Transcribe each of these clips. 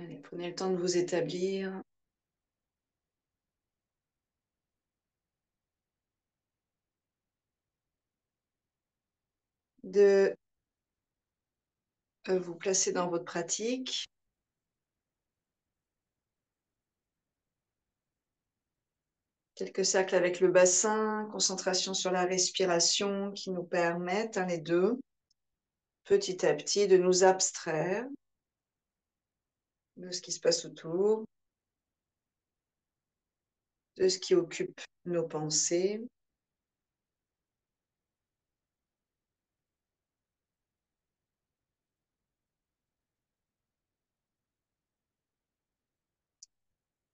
Allez, prenez le temps de vous établir. De vous placer dans votre pratique. Quelques cercles avec le bassin, concentration sur la respiration qui nous permettent, les deux, petit à petit, de nous abstraire de ce qui se passe autour, de ce qui occupe nos pensées.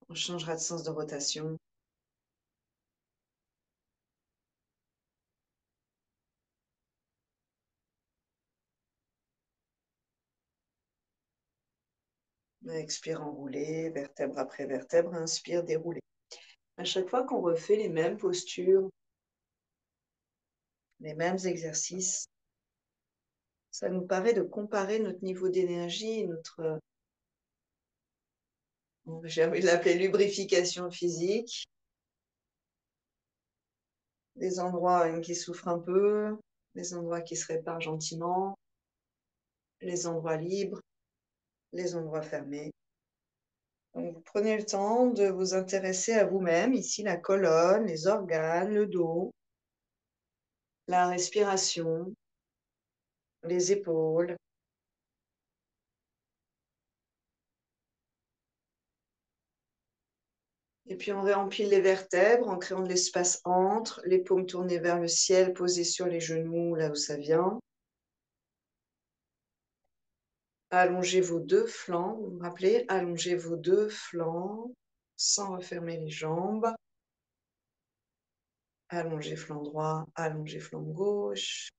On changera de sens de rotation. Expire, enrouler, vertèbre après vertèbre, inspire, dérouler. À chaque fois qu'on refait les mêmes postures, les mêmes exercices, ça nous paraît de comparer notre niveau d'énergie, notre, j'ai envie de l'appeler lubrification physique, des endroits qui souffrent un peu, les endroits qui se réparent gentiment, les endroits libres, les endroits fermés. Donc, vous prenez le temps de vous intéresser à vous-même, ici la colonne, les organes, le dos, la respiration, les épaules. Et puis on réempile les vertèbres en créant de l'espace entre, les paumes tournées vers le ciel, posées sur les genoux, là où ça vient. Allongez vos deux flancs, vous me rappelez, allongez vos deux flancs sans refermer les jambes. Allongez flanc droit, allongez flanc gauche.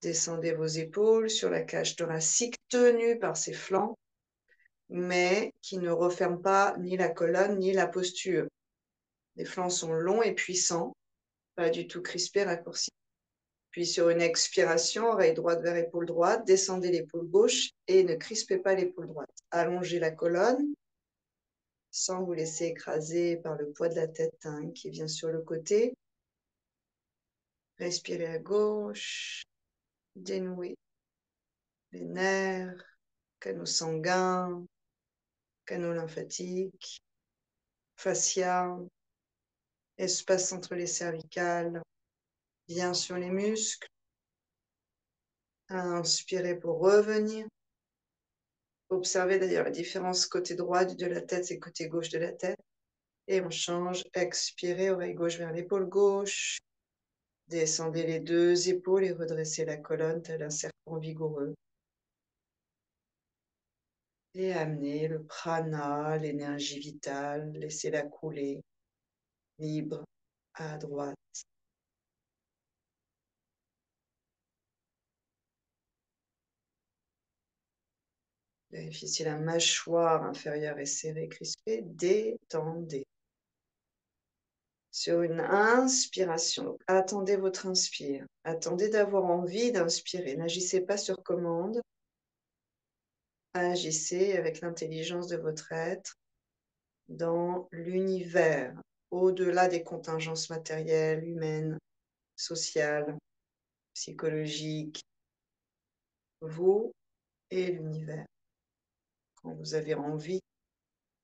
Descendez vos épaules sur la cage thoracique tenue par ses flancs, mais qui ne referme pas ni la colonne ni la posture. Les flancs sont longs et puissants, pas du tout crispés, raccourcis. Puis sur une expiration, oreille droite vers épaule droite, descendez l'épaule gauche et ne crispez pas l'épaule droite. Allongez la colonne sans vous laisser écraser par le poids de la tête qui vient sur le côté. Respirez à gauche, dénouez les nerfs, canaux sanguins, canaux lymphatiques, fascia, espace entre les cervicales, bien sur les muscles. Inspirez pour revenir. Observez d'ailleurs la différence côté droit de la tête et côté gauche de la tête. Et on change. Expirez, oreille gauche vers l'épaule gauche. Descendez les deux épaules et redressez la colonne tel un serpent vigoureux. Et amenez le prana, l'énergie vitale, laissez-la couler, libre, à droite. Vérifiez si la mâchoire inférieure est serrée, crispée. Détendez. Sur une inspiration, donc attendez votre inspire. Attendez d'avoir envie d'inspirer. N'agissez pas sur commande. Agissez avec l'intelligence de votre être dans l'univers, au-delà des contingences matérielles, humaines, sociales, psychologiques. Vous et l'univers. Quand vous avez envie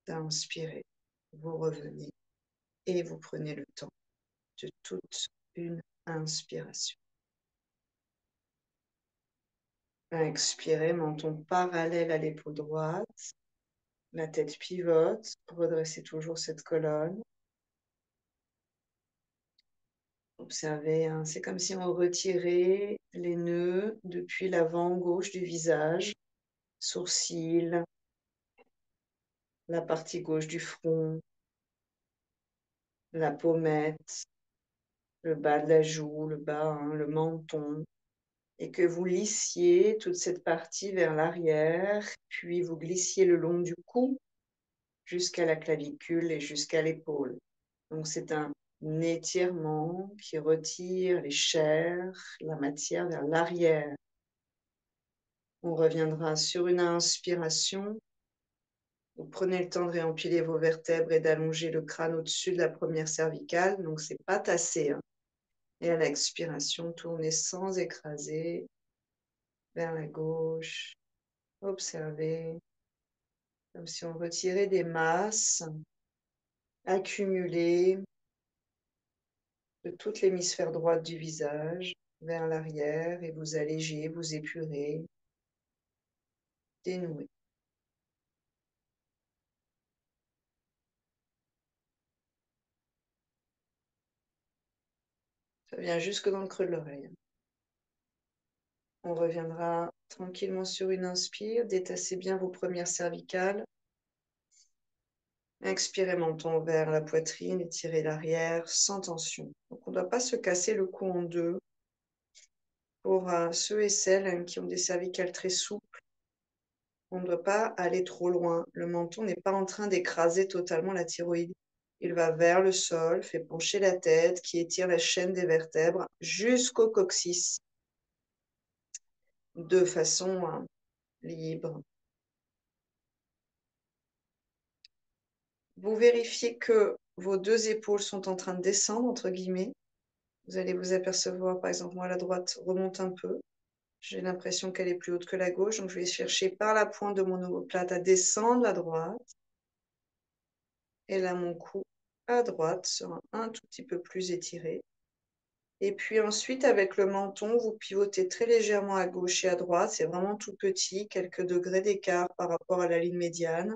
d'inspirer, vous revenez et vous prenez le temps de toute une inspiration. Expirez, menton parallèle à l'épaule droite, la tête pivote, redressez toujours cette colonne. Observez, c'est comme si on retirait les nœuds depuis l'avant gauche du visage, sourcils, la partie gauche du front, la pommette, le bas de la joue, le bas, le menton, et que vous lissiez toute cette partie vers l'arrière, puis vous glissiez le long du cou jusqu'à la clavicule et jusqu'à l'épaule. Donc c'est un étirement qui retire les chairs, la matière vers l'arrière. On reviendra sur une inspiration Vous prenez le temps de réempiler vos vertèbres et d'allonger le crâne au-dessus de la première cervicale. Donc, c'est pas tassé, hein. Et à l'expiration, tournez sans écraser vers la gauche. Observez comme si on retirait des masses accumulées de toute l'hémisphère droite du visage vers l'arrière et vous allégez, vous épurez, dénouez. Ça vient jusque dans le creux de l'oreille. On reviendra tranquillement sur une inspire, détassez bien vos premières cervicales. Expirez menton vers la poitrine, étirez l'arrière sans tension. Donc on ne doit pas se casser le cou en deux. Pour ceux et celles qui ont des cervicales très souples, on ne doit pas aller trop loin. Le menton n'est pas en train d'écraser totalement la thyroïde. Il va vers le sol, fait pencher la tête, qui étire la chaîne des vertèbres jusqu'au coccyx de façon libre. Vous vérifiez que vos deux épaules sont en train de descendre, entre guillemets. Vous allez vous apercevoir, par exemple, moi, la droite remonte un peu. J'ai l'impression qu'elle est plus haute que la gauche, donc je vais chercher par la pointe de mon omoplate à descendre à droite. Et là, mon cou à droite sera un tout petit peu plus étiré. Et puis ensuite, avec le menton, vous pivotez très légèrement à gauche et à droite. C'est vraiment tout petit, quelques degrés d'écart par rapport à la ligne médiane.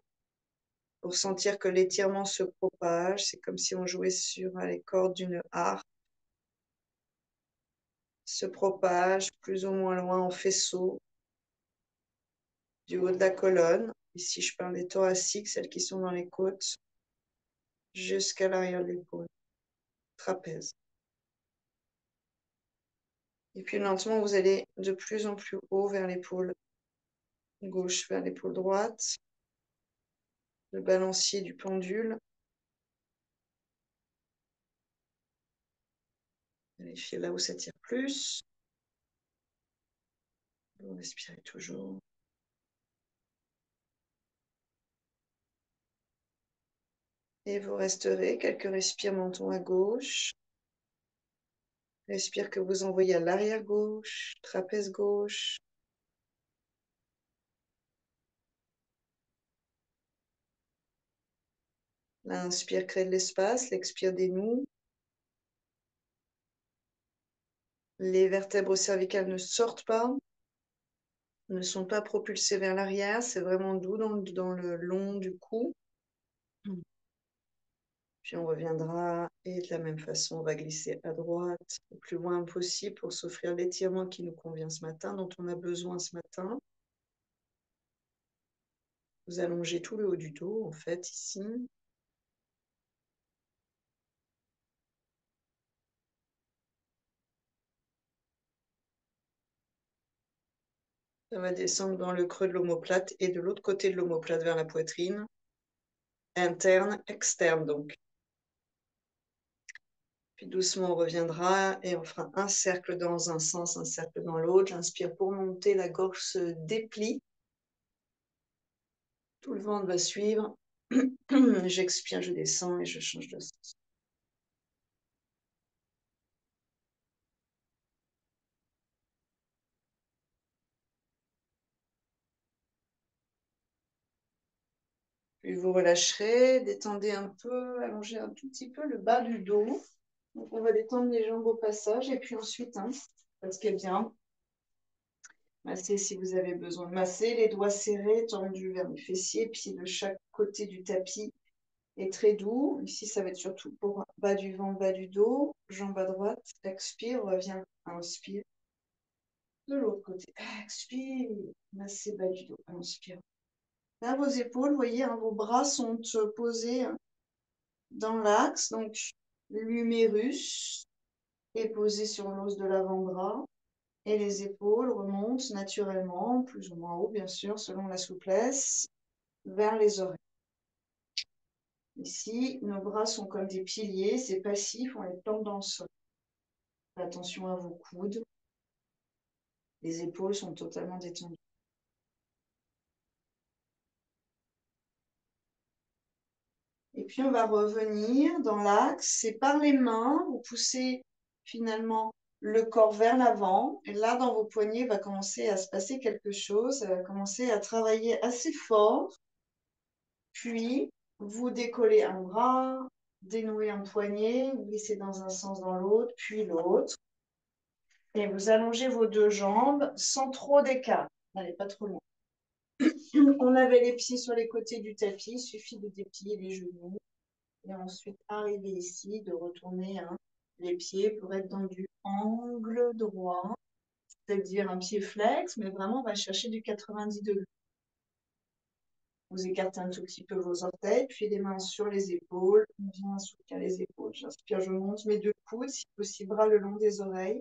Pour sentir que l'étirement se propage, c'est comme si on jouait sur les cordes d'une harpe. Se propage plus ou moins loin en faisceau du haut de la colonne. Ici, je parle des thoraciques, celles qui sont dans les côtes, jusqu'à l'arrière de l'épaule, trapèze. Et puis lentement, vous allez de plus en plus haut vers l'épaule gauche, vers l'épaule droite, le balancier du pendule. Vérifiez là où ça tire plus. Vous respirez toujours. Et vous resterez quelques respires menton à gauche. Respire que vous envoyez à l'arrière gauche, trapèze gauche. L'inspire crée de l'espace, l'expire dénoue. Les vertèbres cervicales ne sortent pas, ne sont pas propulsées vers l'arrière, c'est vraiment doux dans le long du cou. Puis on reviendra et de la même façon, on va glisser à droite le plus loin possible pour s'offrir l'étirement qui nous convient ce matin, dont on a besoin ce matin. Vous allongez tout le haut du dos, en fait, ici. Ça va descendre dans le creux de l'omoplate et de l'autre côté de l'omoplate vers la poitrine. Interne, externe donc. Puis doucement, on reviendra et on fera un cercle dans un sens, un cercle dans l'autre. J'inspire pour monter, la gorge se déplie. Tout le ventre va suivre. J'expire, je descends et je change de sens. Puis vous relâcherez, détendez un peu, allongez un tout petit peu le bas du dos. Donc on va détendre les jambes au passage et puis ensuite, parce qu'elle bien, masser si vous avez besoin de masser, les doigts serrés, tendus vers les fessiers, pieds de chaque côté du tapis est très doux. Ici, ça va être surtout pour bas du ventre, bas du dos, jambe à droite, expire, revient, inspire. De l'autre côté, expire, masser bas du dos, inspire. Là, vos épaules, vous voyez, vos bras sont posés dans l'axe, donc l'humérus est posé sur l'os de l'avant-bras et les épaules remontent naturellement, plus ou moins haut, bien sûr, selon la souplesse, vers les oreilles. Ici, nos bras sont comme des piliers, c'est passif, on les plante dans le sol. Attention à vos coudes. Les épaules sont totalement détendues. puis, on va revenir dans l'axe. Et par les mains, vous poussez finalement le corps vers l'avant. Et là, dans vos poignets, il va commencer à se passer quelque chose. Ça va commencer à travailler assez fort. Puis, vous décollez un bras, dénouez un poignet, vous glissez dans un sens, dans l'autre, puis l'autre. Et vous allongez vos deux jambes sans trop d'écart. N'allez pas trop loin. On avait les pieds sur les côtés du tapis. Il suffit de déplier les genoux. Et ensuite, arriver ici, de retourner les pieds pour être dans du angle droit. C'est-à-dire un pied flex, mais vraiment, on va chercher du 90 degrés. Vous écartez un tout petit peu vos orteils, puis les mains sur les épaules. On vient soutenir les épaules. J'inspire, je monte mes deux coudes, si possible, bras le long des oreilles.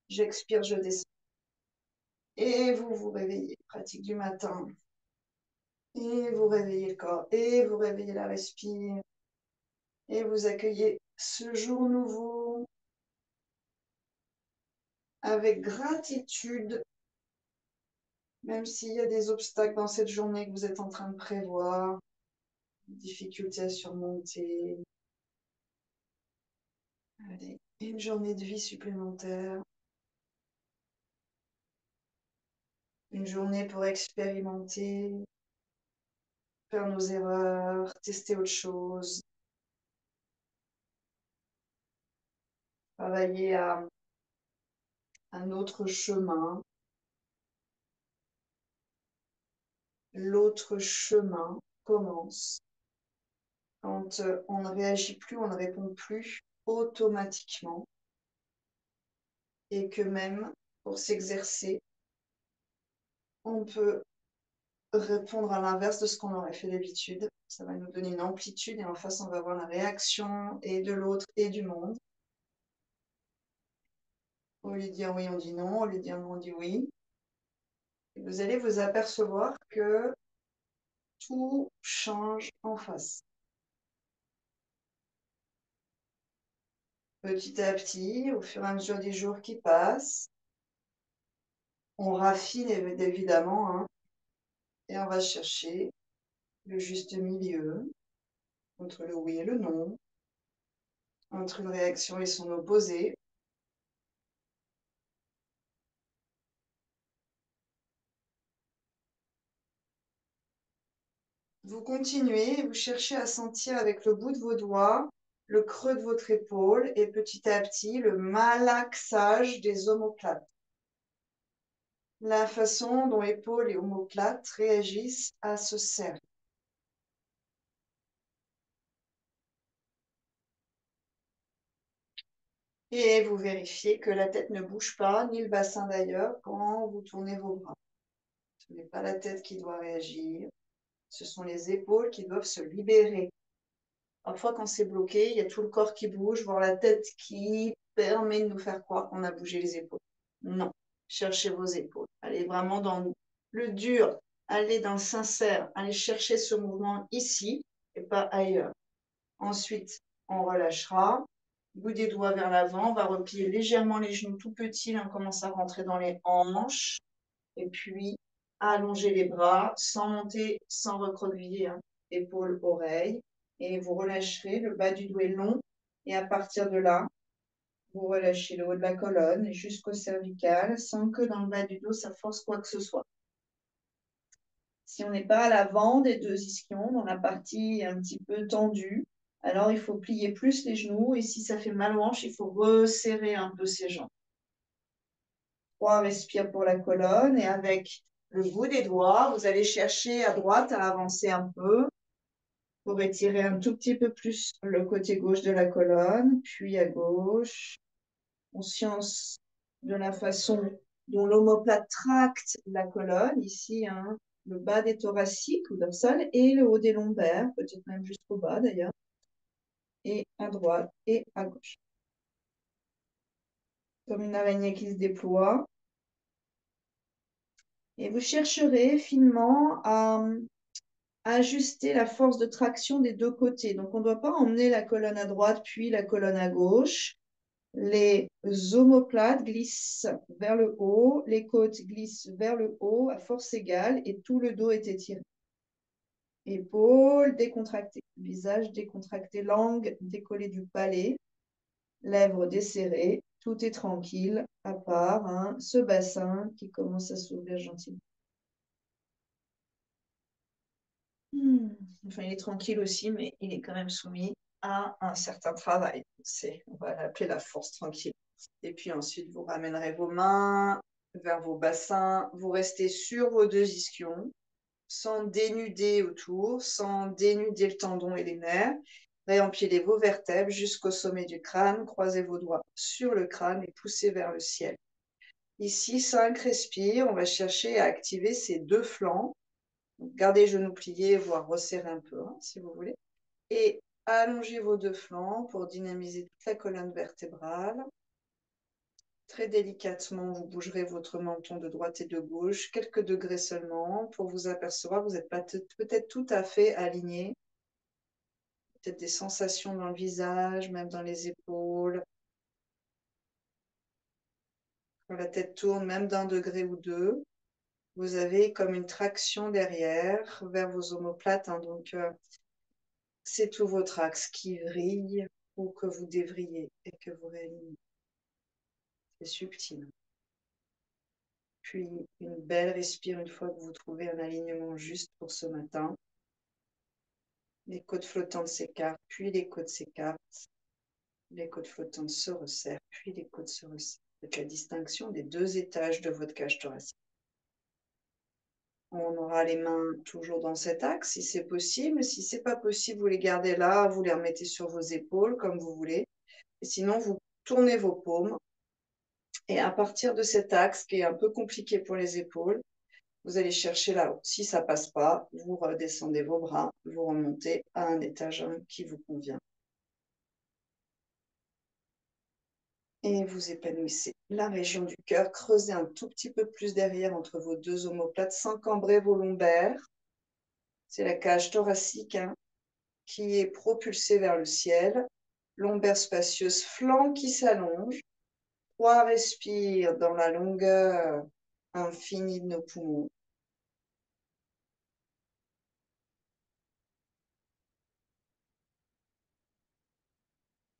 J'expire, je descends. Et vous vous réveillez. Pratique du matin. Et vous réveillez le corps. Et vous réveillez la respire. Et vous accueillez ce jour nouveau avec gratitude, même s'il y a des obstacles dans cette journée que vous êtes en train de prévoir, des difficultés à surmonter. Allez, une journée de vie supplémentaire. Une journée pour expérimenter, faire nos erreurs, tester autre chose, travailler à un autre chemin. L'autre chemin commence quand on ne réagit plus, on ne répond plus automatiquement et que même pour s'exercer, on peut répondre à l'inverse de ce qu'on aurait fait d'habitude. Ça va nous donner une amplitude et en face, on va voir la réaction et de l'autre et du monde. Au lieu de dire oui, on dit non. Au lieu de dire non, on dit oui. Et vous allez vous apercevoir que tout change en face. Petit à petit, au fur et à mesure des jours qui passent, on raffine évidemment, hein, et on va chercher le juste milieu entre le oui et le non, entre une réaction et son opposé. Vous continuez et vous cherchez à sentir avec le bout de vos doigts le creux de votre épaule et petit à petit le malaxage des omoplates. La façon dont épaules et omoplates réagissent à ce cercle. Et vous vérifiez que la tête ne bouge pas, ni le bassin d'ailleurs, quand vous tournez vos bras. Ce n'est pas la tête qui doit réagir, ce sont les épaules qui doivent se libérer. Parfois, quand c'est bloqué, il y a tout le corps qui bouge, voire la tête qui permet de nous faire croire qu'on a bougé les épaules. Non, cherchez vos épaules. Allez vraiment dans le dur, allez dans le sincère, allez chercher ce mouvement ici et pas ailleurs. Ensuite, on relâchera. Bout des doigts vers l'avant, on va replier légèrement les genoux tout petits, là on commence à rentrer dans les hanches. Et puis, allonger les bras sans monter, sans recroqueviller, hein. Épaules, oreilles. Et vous relâcherez, le bas du dos est long. Et à partir de là, vous relâchez le haut de la colonne jusqu'au cervical sans que dans le bas du dos, ça force quoi que ce soit. Si on n'est pas à l'avant des deux ischions, dans la partie un petit peu tendue, alors il faut plier plus les genoux. Et si ça fait mal aux hanches, il faut resserrer un peu ses jambes. 3, respire pour la colonne. Et avec le bout des doigts, vous allez chercher à droite à avancer un peu pour étirer un tout petit peu plus le côté gauche de la colonne, puis à gauche. Conscience de la façon dont l'omoplate tracte la colonne, ici, hein, le bas des thoraciques ou dorsales et le haut des lombaires, peut-être même jusqu'au bas d'ailleurs, et à droite et à gauche. Comme une araignée qui se déploie. Et vous chercherez finement à ajuster la force de traction des deux côtés. Donc, on ne doit pas emmener la colonne à droite puis la colonne à gauche. Les omoplates glissent vers le haut, les côtes glissent vers le haut à force égale et tout le dos est étiré. Épaules décontractées, visage décontracté, langue décollée du palais, lèvres desserrées, tout est tranquille, à part ce bassin qui commence à s'ouvrir gentiment. Enfin, il est tranquille aussi, mais il est quand même soumis à un certain travail. On va l'appeler la force tranquille. Et puis ensuite, vous ramènerez vos mains vers vos bassins. Vous restez sur vos deux ischions, sans dénuder autour, sans dénuder le tendon et les nerfs. Réempilez vos vertèbres jusqu'au sommet du crâne. Croisez vos doigts sur le crâne et poussez vers le ciel. Ici, 5 respires. On va chercher à activer ces deux flancs. Donc, gardez les genoux pliés, voire resserrer un peu, si vous voulez. Et allongez vos deux flancs pour dynamiser toute la colonne vertébrale. Très délicatement, vous bougerez votre menton de droite et de gauche, quelques degrés seulement, pour vous apercevoir que vous n'êtes pas peut-être tout à fait aligné. Peut-être des sensations dans le visage, même dans les épaules. Quand la tête tourne, même d'un degré ou deux, vous avez comme une traction derrière vers vos omoplates. Donc, c'est tout votre axe qui vrille ou que vous dévrillez et que vous réalignez. C'est subtil. Puis une belle respire une fois que vous trouvez un alignement juste pour ce matin. Les côtes flottantes s'écartent, puis les côtes s'écartent. Les côtes flottantes se resserrent, puis les côtes se resserrent. Faites la distinction des deux étages de votre cage thoracique. On aura les mains toujours dans cet axe, si c'est possible. Si ce n'est pas possible, vous les gardez là, vous les remettez sur vos épaules, comme vous voulez. Et sinon, vous tournez vos paumes. Et à partir de cet axe, qui est un peu compliqué pour les épaules, vous allez chercher là-haut. Si ça ne passe pas, vous redescendez vos bras, vous remontez à un étage qui vous convient. Et vous épanouissez la région du cœur. Creusez un tout petit peu plus derrière entre vos deux omoplates sans cambrer vos lombaires. C'est la cage thoracique qui est propulsée vers le ciel. Lombaire spacieuse, flanc qui s'allonge. 3 respires dans la longueur infinie de nos poumons.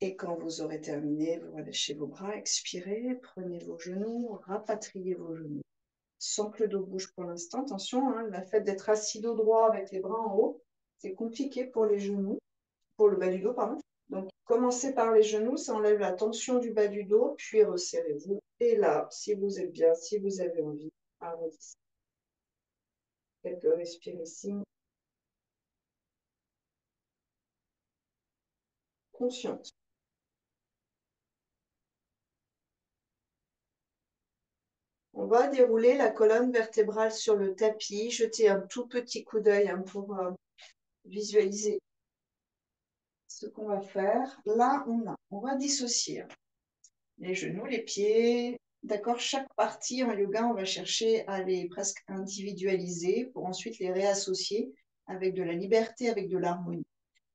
Et quand vous aurez terminé, vous relâchez vos bras, expirez, prenez vos genoux, rapatriez vos genoux. Sans que le dos bouge pour l'instant. Attention, le fait d'être assis dos droit avec les bras en haut, c'est compliqué pour les genoux, pour le bas du dos, pardon. Donc, commencez par les genoux, ça enlève la tension du bas du dos, puis resserrez-vous. Et là, si vous êtes bien, si vous avez envie, arrondissez. Quelques respirations conscientes. On va dérouler la colonne vertébrale sur le tapis. Jetez un tout petit coup d'œil pour visualiser ce qu'on va faire. Là, on va dissocier les genoux, les pieds. D'accord, chaque partie en yoga, on va chercher à les presque individualiser pour ensuite les réassocier avec de la liberté, avec de l'harmonie.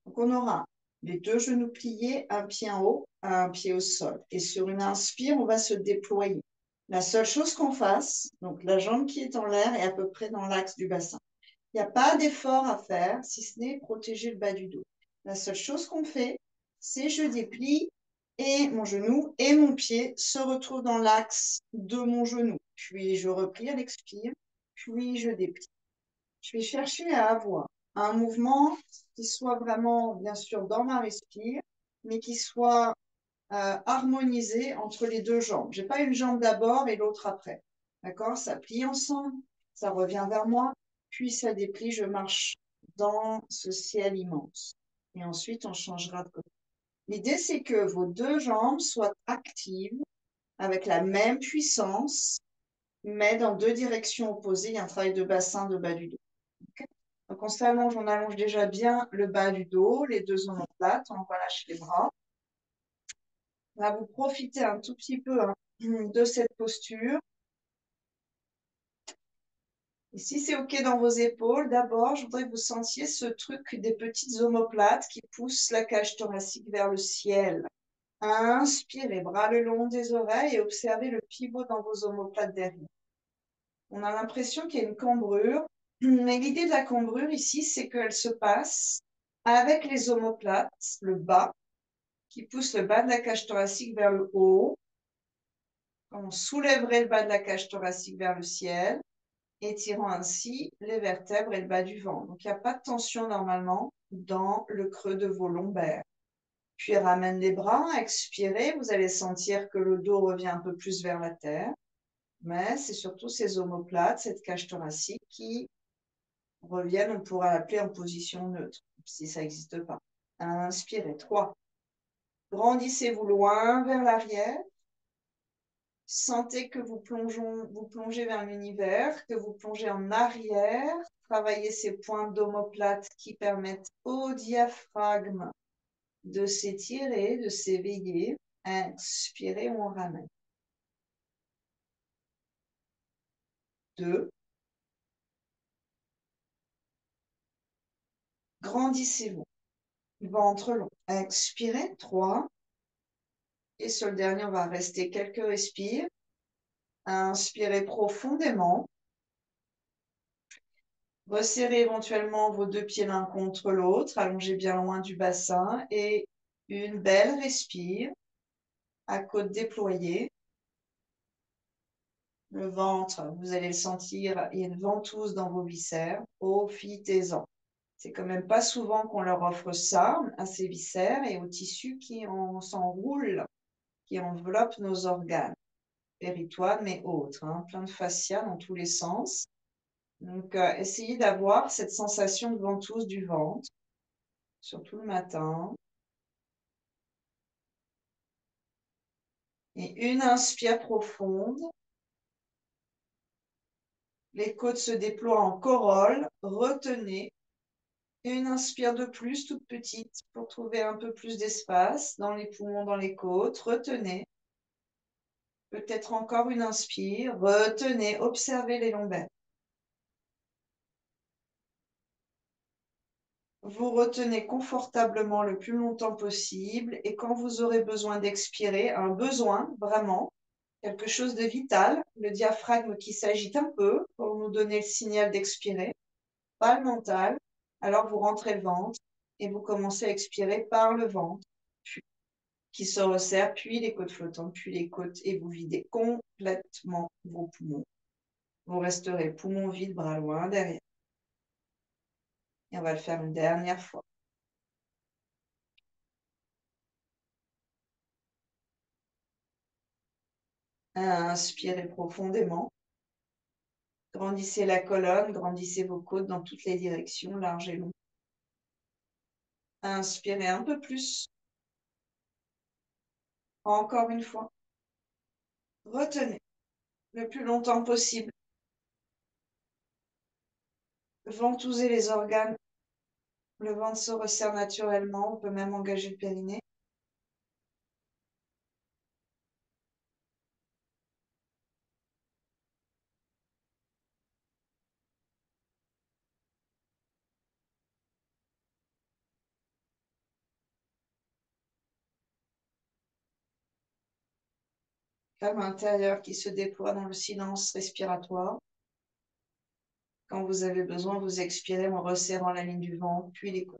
Donc, on aura les deux genoux pliés, un pied en haut, un pied au sol. Et sur une inspire, on va se déployer. La seule chose qu'on fasse, donc la jambe qui est en l'air est à peu près dans l'axe du bassin. Il n'y a pas d'effort à faire, si ce n'est protéger le bas du dos. La seule chose qu'on fait, c'est je déplie et mon genou et mon pied se retrouvent dans l'axe de mon genou. Puis je replie à l'expire, puis je déplie. Je vais chercher à avoir un mouvement qui soit vraiment, bien sûr, dans ma respire, mais qui soit harmonisé entre les deux jambes. Je n'ai pas une jambe d'abord et l'autre après. D'accord? Ça plie ensemble, ça revient vers moi, puis ça déplie, je marche dans ce ciel immense. Et ensuite, on changera de côté. L'idée, c'est que vos deux jambes soient actives avec la même puissance, mais dans deux directions opposées. Il y a un travail de bassin, de bas du dos. Okay. Donc, on s'allonge, on allonge déjà bien le bas du dos, les deux omoplates, on relâche les bras. Là, vous profitez un tout petit peu de cette posture. Et si c'est OK dans vos épaules, d'abord, je voudrais que vous sentiez ce truc des petites omoplates qui poussent la cage thoracique vers le ciel. Inspirez, bras le long des oreilles et observez le pivot dans vos omoplates derrière. On a l'impression qu'il y a une cambrure Mais l'idée de la cambrure ici, c'est qu'elle se passe avec les omoplates, le bas, qui pousse le bas de la cage thoracique vers le haut. On soulèverait le bas de la cage thoracique vers le ciel, étirant ainsi les vertèbres et le bas du ventre. Donc, il n'y a pas de tension normalement dans le creux de vos lombaires. Puis, ramène les bras, expirez. Vous allez sentir que le dos revient un peu plus vers la terre. Mais c'est surtout ces omoplates, cette cage thoracique qui reviennent, on pourra l'appeler en position neutre, si ça n'existe pas. Inspirez. 3. Grandissez-vous loin vers l'arrière. Sentez que vous plongez vers l'univers, que vous plongez en arrière. Travaillez ces points d'omoplate qui permettent au diaphragme de s'étirer, de s'éveiller. Inspirez, on ramène. 2. Grandissez-vous. Ventre long. Expirez. 3. Et sur le dernier, on va rester quelques respires. Inspirez profondément. Resserrez éventuellement vos deux pieds l'un contre l'autre. Allongez bien loin du bassin. Et une belle respire à côte déployée. Le ventre, vous allez le sentir, il y a une ventouse dans vos viscères. Profitez-en. C'est quand même pas souvent qu'on leur offre ça à ces viscères et aux tissus qui s'enroulent, qui enveloppent nos organes, péritoines mais autres, hein, plein de fascia dans tous les sens. Donc, essayez d'avoir cette sensation de ventouse du ventre, surtout le matin. Et une inspire profonde. Les côtes se déploient en corolle. Retenez. Une inspire de plus, toute petite, pour trouver un peu plus d'espace dans les poumons, dans les côtes. Retenez. Peut-être encore une inspire. Retenez. Observez les lombaires. Vous retenez confortablement le plus longtemps possible et quand vous aurez besoin d'expirer, un besoin vraiment, quelque chose de vital, le diaphragme qui s'agite un peu pour nous donner le signal d'expirer, pas le mental, alors vous rentrez le ventre et vous commencez à expirer par le ventre, puis, qui se resserre, puis les côtes flottantes, puis les côtes et vous videz complètement vos poumons. Vous resterez poumons vides, bras loin derrière. Et on va le faire une dernière fois. Inspirez profondément. Grandissez la colonne, grandissez vos côtes dans toutes les directions, larges et longues. Inspirez un peu plus. Encore une fois. Retenez le plus longtemps possible. Ventousez les organes. Le ventre se resserre naturellement. On peut même engager le périnée. Comme intérieur qui se déploie dans le silence respiratoire. Quand vous avez besoin, vous expirez en resserrant la ligne du ventre, puis les côtes.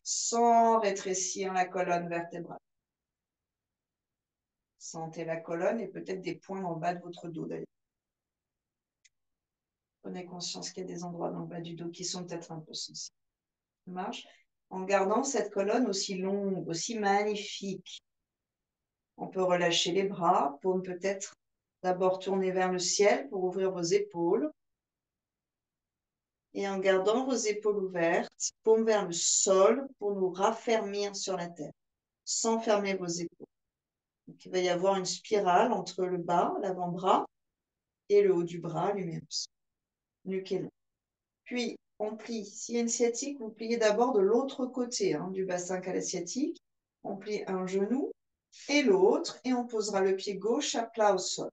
Sans rétrécir la colonne vertébrale. Sentez la colonne et peut-être des points en bas de votre dos d'ailleurs. Prenez conscience qu'il y a des endroits dans le bas du dos qui sont peut-être un peu sensibles. Ça marche. En gardant cette colonne aussi longue, aussi magnifique. On peut relâcher les bras, paume peut-être d'abord tourner vers le ciel pour ouvrir vos épaules. Et en gardant vos épaules ouvertes, paume vers le sol pour nous raffermir sur la terre, sans fermer vos épaules. Donc, il va y avoir une spirale entre le bas, l'avant-bras, et le haut du bras, l'humérus. Nuque et long. Puis, on plie. S'il y a une sciatique, vous pliez d'abord de l'autre côté du bassin qu'a la sciatique. On plie un genou et l'autre et on posera le pied gauche à plat au sol.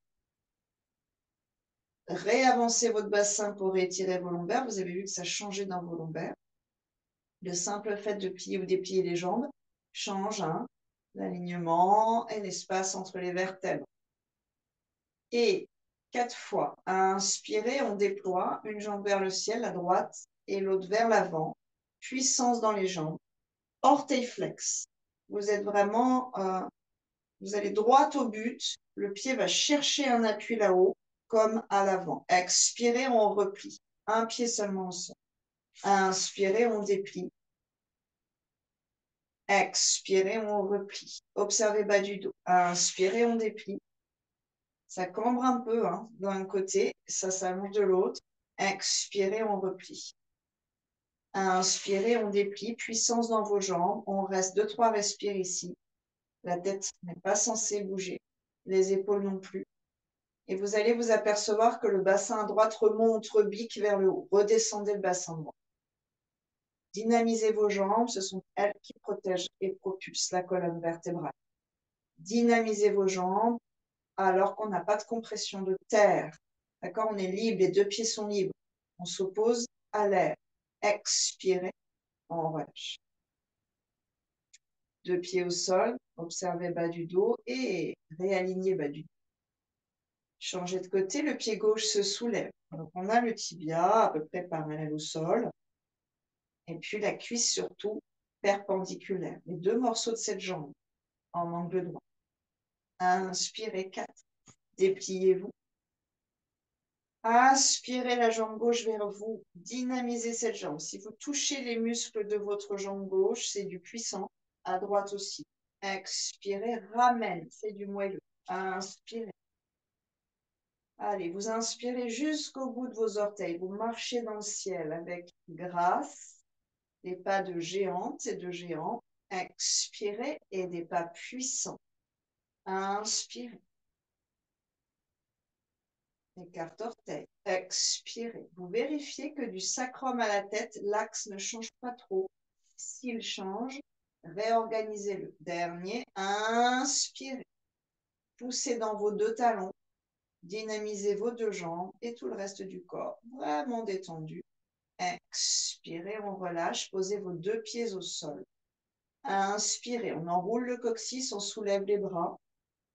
Réavancez votre bassin pour réétirer vos lombaires. Vous avez vu que ça changeait dans vos lombaires. Le simple fait de plier ou déplier les jambes change l'alignement et l'espace entre les vertèbres. Et 4 fois. Inspirez, on déploie une jambe vers le ciel, la droite, et l'autre vers l'avant. Puissance dans les jambes. Orteil flex. Vous êtes vraiment, vous allez droit au but. Le pied va chercher un appui là-haut, comme à l'avant. Expirez, on replie. Un pied seulement au sol. Inspirez, on déplie. Expirez, on replie. Observez bas du dos. Inspirez, on déplie. Ça cambre un peu d'un côté, ça s'allonge de l'autre. Expirez, on replie. Inspirez, on déplie. Puissance dans vos jambes. On reste 2-3 respires ici. La tête n'est pas censée bouger. Les épaules non plus. Et vous allez vous apercevoir que le bassin à droite remonte, rebique vers le haut. Redescendez le bassin droit. Dynamisez vos jambes. Ce sont elles qui protègent et propulsent la colonne vertébrale. Dynamisez vos jambes alors qu'on n'a pas de compression de terre. D'accord? On est libre, les 2 pieds sont libres. On s'oppose à l'air. Expirez, on relâche. 2 pieds au sol, observez bas du dos et réalignez bas du dos. Changez de côté, le pied gauche se soulève. Donc on a le tibia à peu près parallèle au sol. Et puis la cuisse surtout perpendiculaire. Les 2 morceaux de cette jambe en angle droit. Inspirez 4. Dépliez-vous. Aspirez la jambe gauche vers vous, dynamisez cette jambe. Si vous touchez les muscles de votre jambe gauche, c'est du puissant. À droite aussi. Expirez, ramène, c'est du moelleux. Inspirez. Allez, vous inspirez jusqu'au bout de vos orteils. Vous marchez dans le ciel avec grâce, des pas de géante et de géant. Expirez et des pas puissants. Inspirez. Écarte orteil. Expirez. Vous vérifiez que du sacrum à la tête, l'axe ne change pas trop. S'il change, réorganisez-le. Dernier, inspirez. Poussez dans vos 2 talons. Dynamisez vos 2 jambes et tout le reste du corps. Vraiment détendu. Expirez, on relâche. Posez vos 2 pieds au sol. Inspirez, on enroule le coccyx, on soulève les bras,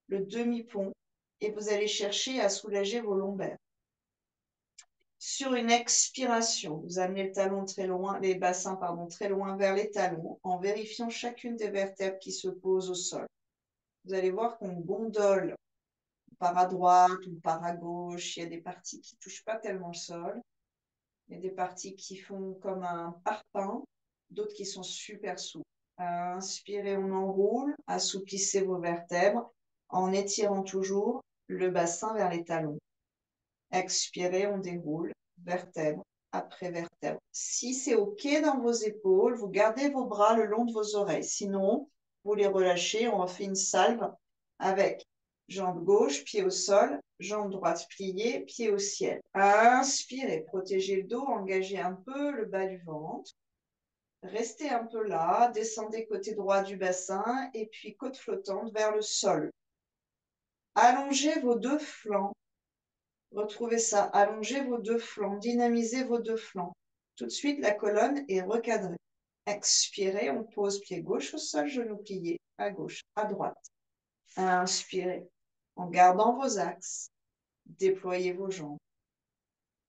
le demi-pont, et vous allez chercher à soulager vos lombaires. Sur une expiration, vous amenez le talon très loin, les bassins très loin vers les talons, en vérifiant chacune des vertèbres qui se posent au sol. Vous allez voir qu'on gondole, on part à droite ou on part à gauche. Il y a des parties qui ne touchent pas tellement le sol. Il y a des parties qui font comme un parpaing, d'autres qui sont super souples. Inspirez, on enroule, assouplissez vos vertèbres en étirant toujours le bassin vers les talons. Expirez, on déroule, vertèbre après vertèbre. Si c'est OK dans vos épaules, vous gardez vos bras le long de vos oreilles. Sinon, vous les relâchez. On refait une salve avec jambe gauche, pied au sol, jambe droite pliée, pied au ciel. Inspirez, protégez le dos, engagez un peu le bas du ventre. Restez un peu là, descendez côté droit du bassin et puis côte flottante vers le sol. Allongez vos 2 flancs. Retrouvez ça. Allongez vos 2 flancs. Dynamisez vos 2 flancs. Tout de suite, la colonne est recadrée. Expirez, on pose pied gauche au sol, genou plié, à gauche, à droite. Inspirez, en gardant vos axes. Déployez vos jambes.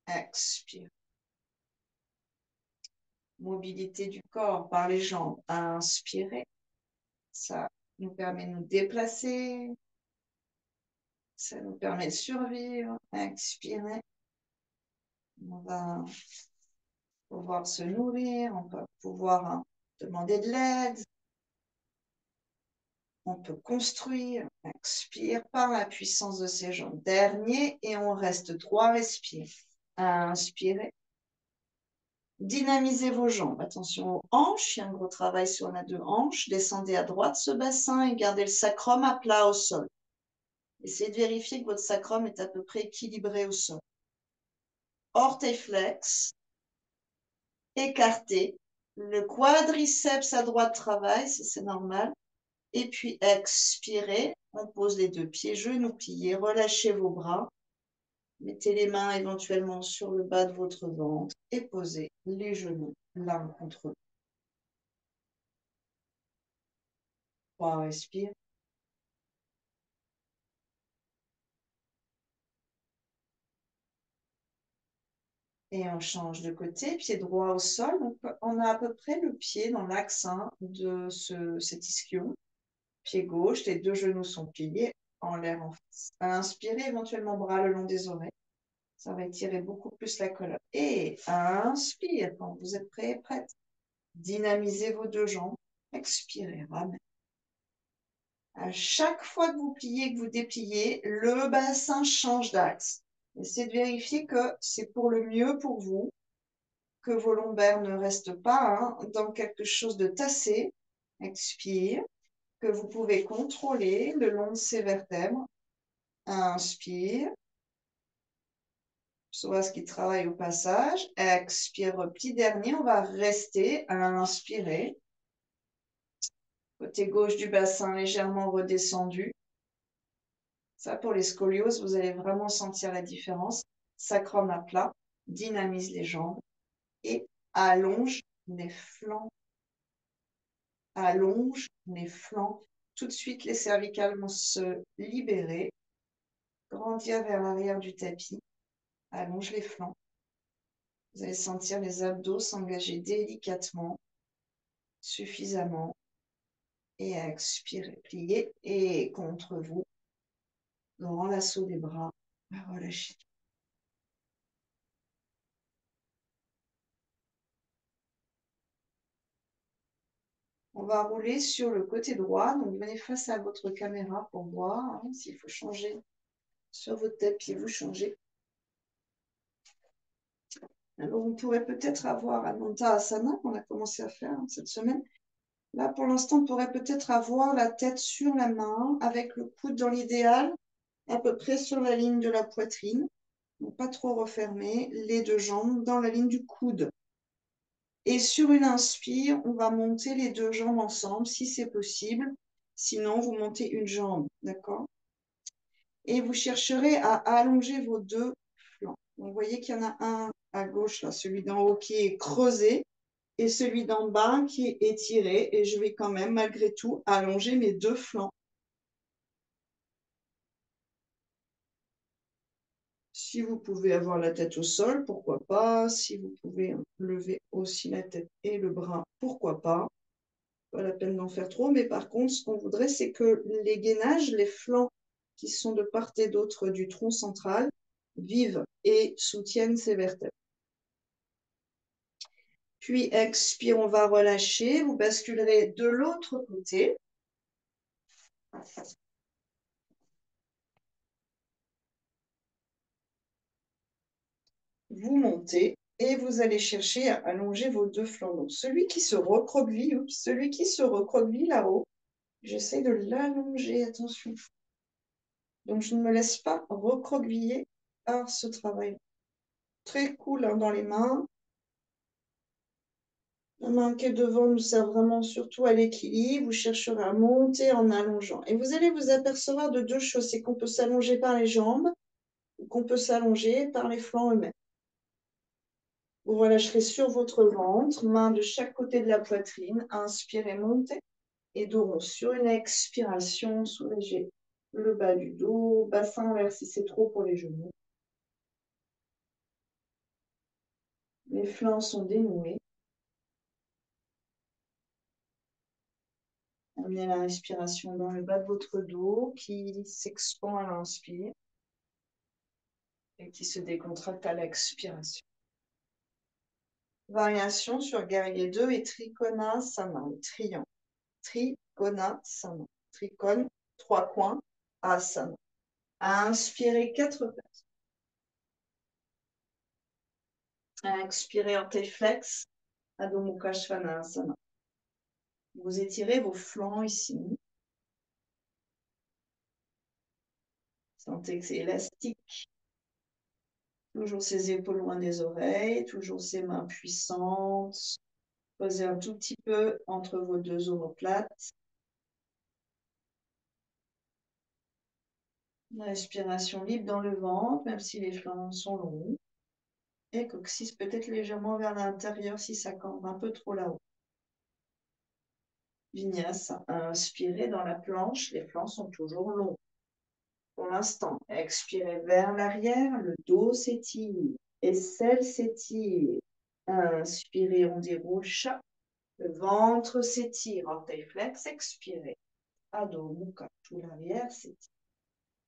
Expirez. Mobilité du corps par les jambes. Inspirez. Ça nous permet de nous déplacer. Ça nous permet de survivre. Expirez. On va pouvoir se nourrir. On va pouvoir demander de l'aide. On peut construire. Expire par la puissance de ses jambes. Dernier, et on reste 3 respires. Inspirez. Dynamisez vos jambes. Attention aux hanches. Il y a un gros travail sur la 2 hanches. Descendez à droite ce bassin et gardez le sacrum à plat au sol. Essayez de vérifier que votre sacrum est à peu près équilibré au sol. Orteil flex. Écarté. Le quadriceps à droite travaille, c'est normal. Et puis expirez. On pose les 2 pieds, genoux pliés. Relâchez vos bras. Mettez les mains éventuellement sur le bas de votre ventre et posez les genoux l'un contre l'autre. 3 respires. Et on change de côté, pied droit au sol. Donc, on a à peu près le pied dans l'axe de cet ischion. Pied gauche, les deux genoux sont pliés en l'air en face. À inspirer, éventuellement bras le long des oreilles. Ça va étirer beaucoup plus la colonne. Et inspire quand vous êtes prêt et prête. Dynamisez vos deux jambes. Expirez, ramenez. À chaque fois que vous pliez, que vous dépliez, le bassin change d'axe. Essayez de vérifier que c'est pour le mieux pour vous, que vos lombaires ne restent pas dans quelque chose de tassé. Expire, que vous pouvez contrôler le long de ces vertèbres. Inspire. Psoas qui travaille au passage. Expire, repli dernier. On va rester à inspirer. Côté gauche du bassin légèrement redescendu. Ça, pour les scolioses, vous allez vraiment sentir la différence. Sacrum à plat, dynamise les jambes et allonge les flancs. Allonge les flancs. Tout de suite, les cervicales vont se libérer, grandir vers l'arrière du tapis. Allonge les flancs. Vous allez sentir les abdos s'engager délicatement, suffisamment. Et expirer, plier et contre vous. Grand l'assaut des bras. Relâchez. On va rouler sur le côté droit. Donc, venez face à votre caméra pour voir s'il faut changer. Sur votre tapis, vous changez. Alors, on pourrait peut-être avoir Ananta Asana qu'on a commencé à faire cette semaine. Là, pour l'instant, on pourrait peut-être avoir la tête sur la main avec le coude dans l'idéal, à peu près sur la ligne de la poitrine. Donc, pas trop refermer. Les deux jambes dans la ligne du coude. Et sur une inspire, on va monter les deux jambes ensemble, si c'est possible. Sinon, vous montez une jambe, d'accord? Et vous chercherez à allonger vos deux flancs. Donc, vous voyez qu'il y en a un à gauche, là, celui d'en haut qui est creusé, et celui d'en bas qui est étiré. Et je vais quand même, malgré tout, allonger mes deux flancs. Si vous pouvez avoir la tête au sol, pourquoi pas. Si vous pouvez lever aussi la tête et le bras, pourquoi pas. Pas la peine d'en faire trop, mais par contre, ce qu'on voudrait, c'est que les gainages, les flancs qui sont de part et d'autre du tronc central, vivent et soutiennent ces vertèbres. Puis expire, on va relâcher. Vous basculerez de l'autre côté. Vous montez et vous allez chercher à allonger vos deux flancs. Donc, celui qui se recroqueville là-haut, j'essaie de l'allonger, attention. Donc, je ne me laisse pas recroqueviller par ce travail. Très cool dans les mains. La main qui est devant nous sert vraiment surtout à l'équilibre. Vous chercherez à monter en allongeant. Et vous allez vous apercevoir de deux choses. C'est qu'on peut s'allonger par les jambes ou qu'on peut s'allonger par les flancs eux-mêmes. Vous relâcherez sur votre ventre, main de chaque côté de la poitrine. Inspirez, montez. Et dos rond. Sur une expiration, soulagez le bas du dos. Bassin ouvert si c'est trop pour les genoux. Les flancs sont dénoués. Amenez la respiration dans le bas de votre dos qui s'expand à l'inspire et qui se décontracte à l'expiration. Variation sur guerrier 2 et Trikonasana, triangle. Trikonasana, tricone, 3 coins, asana. Inspirez 4 pattes. Expirez orthiflex, Adho Mukha Svanasana. Vous étirez vos flancs ici. Sentez que c'est élastique. Toujours ses épaules loin des oreilles, toujours ses mains puissantes. Posez un tout petit peu entre vos deux omoplates. Une respiration libre dans le ventre, même si les flancs sont longs. Et coccyx peut-être légèrement vers l'intérieur si ça cambre un peu trop là-haut. Vinyasa, inspirez dans la planche, les flancs sont toujours longs. Pour l'instant, expirez vers l'arrière, le dos s'étire. Aisselle s'étire. Inspirez, on déroule chat. Le ventre s'étire. Orteil flex, expirez. Adho Mukha. Tout l'arrière s'étire.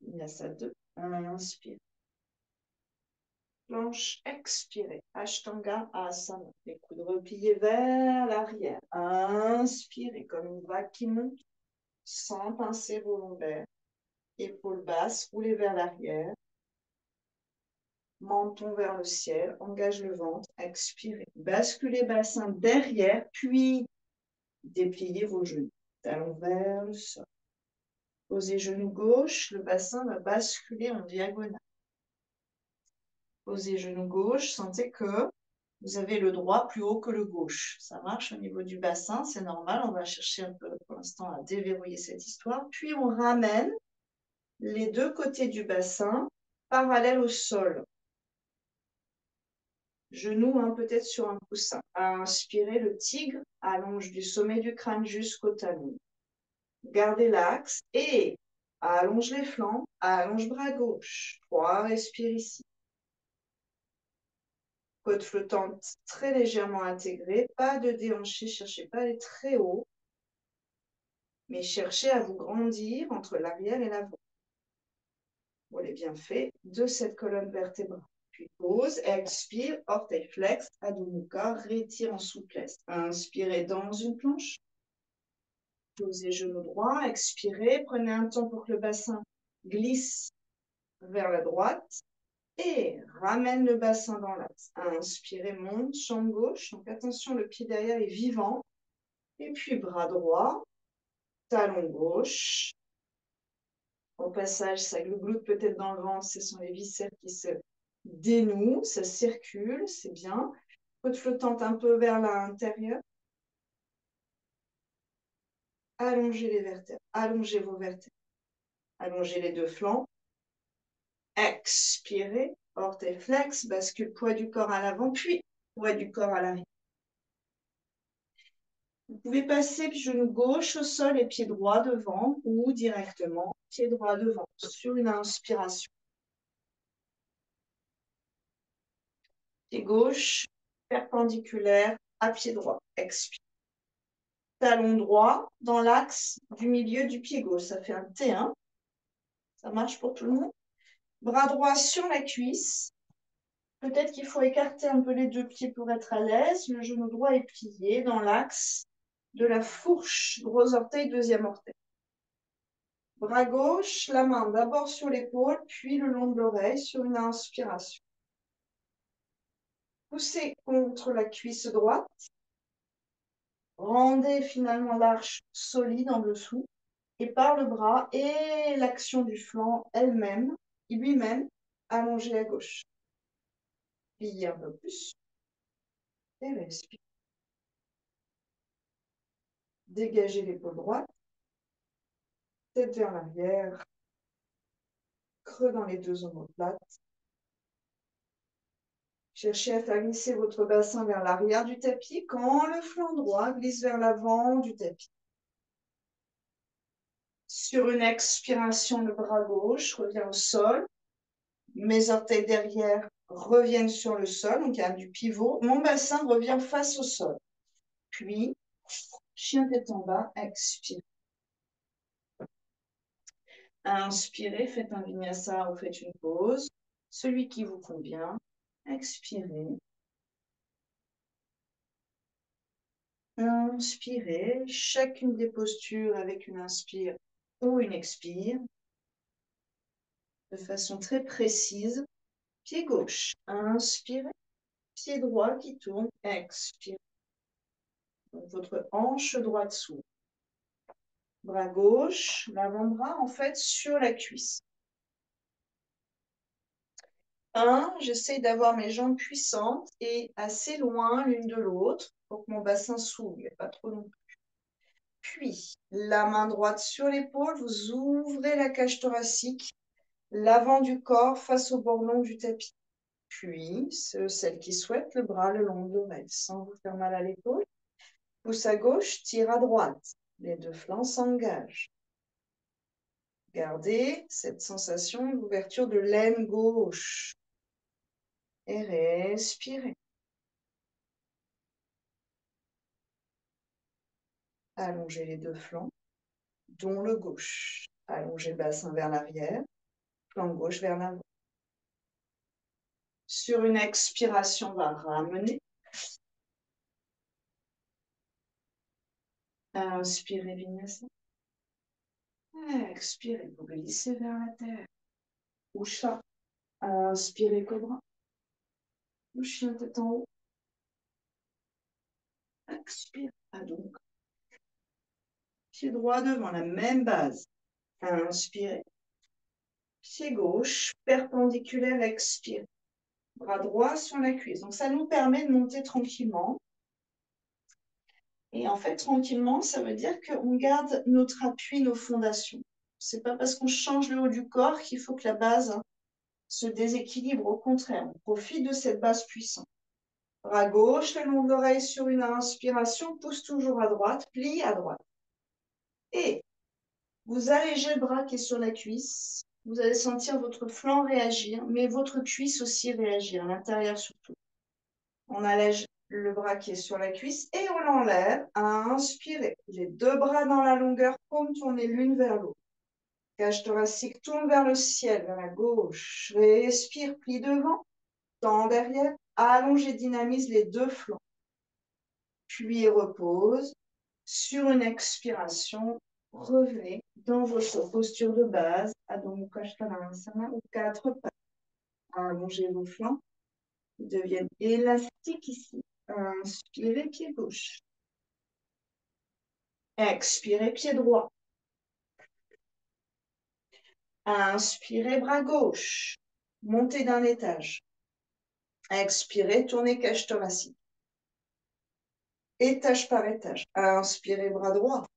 Vinyasa 2. Inspire. Planche, expirez. Ashtanga Asana. Les coudes repliés vers l'arrière. Inspirez comme une vague qui monte sans pincer vos lombaires. Épaules basses, roulez vers l'arrière. Menton vers le ciel. Engage le ventre. Expirez. Basculez bassin derrière, puis dépliez vos genoux. Talons vers le sol. Posez genou gauche. Le bassin va basculer en diagonale. Posez genou gauche. Sentez que vous avez le droit plus haut que le gauche. Ça marche au niveau du bassin, c'est normal. On va chercher un peu pour l'instant à déverrouiller cette histoire. Puis on ramène les deux côtés du bassin parallèles au sol. Genoux peut-être sur un coussin. Inspirez, le tigre allonge du sommet du crâne jusqu'au talon. Gardez l'axe et allonge les flancs, allonge bras gauche. 3, respire ici. Côte flottante très légèrement intégrée, pas de déhanché, cherchez pas à aller très haut, mais cherchez à vous grandir entre l'arrière et l'avant. Pour les bienfaits de cette colonne vertébrale. Puis pause, expire, orteil flex, Adho Mukha, rétire en souplesse. Inspirez dans une planche. Posez genou droit, expirez, prenez un temps pour que le bassin glisse vers la droite. Et ramène le bassin dans l'axe. Inspirez, monte, jambe gauche. Donc attention, le pied derrière est vivant. Et puis bras droit, talon gauche. Au passage, ça glougloute peut-être dans le ventre. Ce sont les viscères qui se dénouent. Ça circule, c'est bien. Côte flottante un peu vers l'intérieur. Allongez les vertèbres. Allongez vos vertèbres. Allongez les deux flancs. Expirez. Orteil flex. Bascule poids du corps à l'avant, puis poids du corps à l'arrière. Vous pouvez passer genou gauche au sol et pied droit devant ou directement pied droit devant sur une inspiration. Pied gauche perpendiculaire à pied droit. Expire. Talon droit dans l'axe du milieu du pied gauche. Ça fait un T1. Ça marche pour tout le monde. Bras droit sur la cuisse. Peut-être qu'il faut écarter un peu les deux pieds pour être à l'aise. Le genou droit est plié dans l'axe de la fourche. Gros orteil, deuxième orteil. Bras gauche, la main d'abord sur l'épaule, puis le long de l'oreille sur une inspiration. Poussez contre la cuisse droite. Rendez finalement l'arche solide en dessous. Et par le bras et l'action du flanc elle-même, lui-même, allongé à gauche. Pliez un peu plus. Et respire. Dégagez l'épaule droite. Tête vers l'arrière. Creux dans les deux omoplates. Cherchez à faire glisser votre bassin vers l'arrière du tapis quand le flanc droit glisse vers l'avant du tapis. Sur une expiration, le bras gauche revient au sol. Mes orteils derrière reviennent sur le sol, donc il y a du pivot. Mon bassin revient face au sol. Puis, chien tête en bas, expire. Inspirez, faites un vinyasa ou faites une pause. Celui qui vous convient. Expirez. Inspirez. Chacune des postures avec une inspire ou une expire. De façon très précise. Pied gauche. Inspirez. Pied droit qui tourne. Expirez. Donc, votre hanche droite s'ouvre. Bras gauche, l'avant-bras en fait sur la cuisse. J'essaie d'avoir mes jambes puissantes et assez loin l'une de l'autre pour que mon bassin s'ouvre, mais pas trop non plus. Puis, la main droite sur l'épaule, vous ouvrez la cage thoracique, l'avant du corps face au bord long du tapis. Puis, celle qui souhaite, le bras le long de l'oreille, sans vous faire mal à l'épaule. Pouce à gauche, tire à droite. Les deux flancs s'engagent. Gardez cette sensation d'ouverture de l'aine gauche. et respirez. Allongez les deux flancs, dont le gauche. Allongez le bassin vers l'arrière, flanc gauche vers l'avant. Sur une expiration, on va ramener. Inspirez, Vinyasa. Expirez, vous glissez vers la terre. Ou chat. Inspirez, cobra. Le chien tête en haut. Expire. Donc. Pied droit devant la même base. Inspirez. Pied gauche, perpendiculaire, expire. Bras droit sur la cuisse. Donc, ça nous permet de monter tranquillement. Et en fait, tranquillement, ça veut dire qu'on garde notre appui, nos fondations. C'est pas parce qu'on change le haut du corps qu'il faut que la base se déséquilibre. Au contraire, on profite de cette base puissante. Bras gauche, le long de l'oreille sur une inspiration, pousse toujours à droite, plie à droite. Et vous allégez le bras qui est sur la cuisse. Vous allez sentir votre flanc réagir, mais votre cuisse aussi réagir, à l'intérieur surtout. On allège le bras qui est sur la cuisse et on l'enlève. Inspirez. Les deux bras dans la longueur, paumes tournées l'une vers l'autre. Cage thoracique tourne vers le ciel, vers la gauche. Respire, plie devant, tend derrière. Allonge et dynamise les deux flancs. Puis repose. Sur une expiration, revenez dans votre posture de base, Adho Mukha Svanasana ou quatre pattes. Allongez vos flancs. Ils deviennent élastiques ici. Inspirez, pied gauche. Expirez, pied droit. Inspirez, bras gauche. Montez d'un étage. Expirez, tournez cage thoracique. Étage par étage. Inspirez, bras droit.